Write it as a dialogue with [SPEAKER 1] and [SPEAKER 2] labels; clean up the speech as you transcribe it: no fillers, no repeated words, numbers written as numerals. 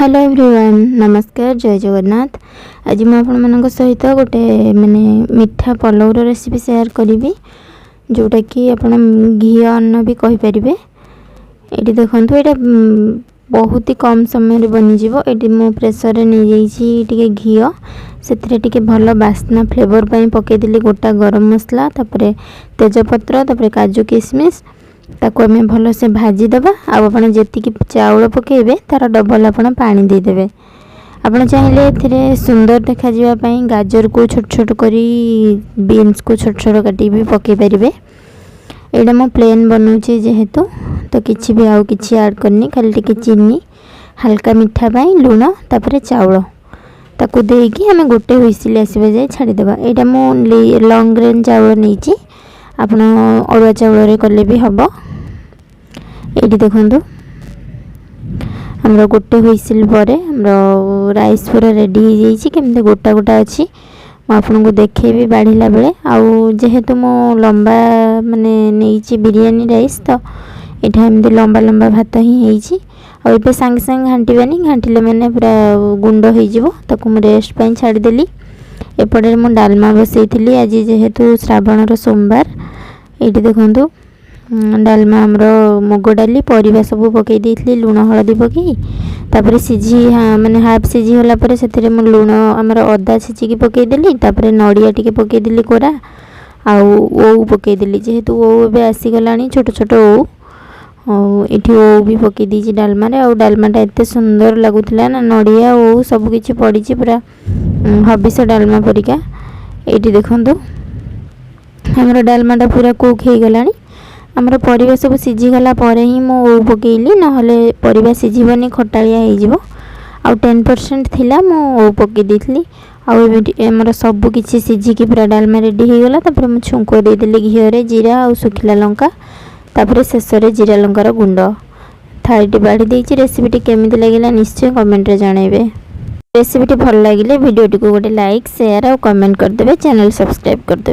[SPEAKER 1] Hello everyone, नमस्कार, जय जगन्नाथ। आज मैं आपण सहित गोटे माने मिठा पलौर रेसिपी शेयर करी जोटा कि आपण घी अन्न भी कहि परिबे। एटी देखंतु एटा बहुत ही कम समय बनीजी। ये मो प्रेसर रे नहीं जाइछि टिके घी से टिके भल बास्ना फ्लेवर पई पकेदेली गोटा गरम मसला तापरे तेजपत्र तापरे काजू किशमिश ताको आम भल से भाजी दबा। आपण जी चाउल पकेबे तार डबल आपण पानी दे देबे। आपण चाहिए एथिरे सुंदर देखा जावाई गाजर को छोट छोट करी बीन्स को छोट छोट काटी भी पके परिबे। एटा मो प्लेन बनाउछि जेहेतु तो किछि भी आउ किछि ऐड करनी, खाली टिके चीनी हल्का मीठा पाई लूण तापरे चाउल ताको देकी हमें गोटे हुइसिल आसीबा जाय छाड़ी देबा। एटा मो लॉन्ग ग्रेन चाउल नैछि, आपण अरुआ चाउल रे कले भी हबो। एटी देखंतु हमरा गोटे हुइसिल परे हमरा राइस पूरा रेडी हो जाइछि। केमते गोटा गोटा अछि म आपन को देखेबी बाढिला बेले। आउ जेहेतु मो लंबा माने नैछि बिरयानी राइस, तो एठा एमते लंबा लंबा भात ही हेछि। और एबे संग संग घांटीबानी, घांटीले माने पूरा गुंड हो जिवो। ताको म रेस्ट पई छाडी देली। एपटे मो डालमा बसैथिली आज जेहेतु श्रावण रो सोमवार। एटी देखंतु डालमा हमरो मुग डाली परिबा सब पकई देइथली लूण हळदी पकई तापरे सिझी माने हाफ सिझी होला परे सेथिरे म लूण हमरो अदा छिची की पकई देली। तापरे नडिया टिके पकई देली कोरा आउ ओ पकई देली। जेहेतु ओ बे आसी गलानी छोट छोट ओ एठी ओ भी पकई दीची डालमा रे। आउ डालमाटा एते सुंदर लागुतला ना, नडिया ओ सब किछि पड़ीची पूरा हबिस डालमा परिका। एठी देखंतु हमरो डालमाटा पूरा कुक हे गलानी। हमरो परिबा सब सिझी गला परे ही मो ओ पकेइली, नहले परिबा सिझिबनी खटालिया हे जिवो। आउ 10% थिला मो ओ पके देथली। आउ हमरो सब किछि सिझी की पूरा डालमा रेडी हे गला। तापर मो छुंको दे देली घियो रे, जीरा आउ सुखिला लंका तापर शेष रे जीरा लंका रो गुंड थाळीटी बाढी देइछि। रेसिपीटी केमिति लागिला निश्चय कमेंट रे जणाइबे। रेसिपीटी भल लागिले वीडियोटी को गोटे लाइक शेयर और कमेंट कर देबे, चैनल सब्सक्राइब कर देबे।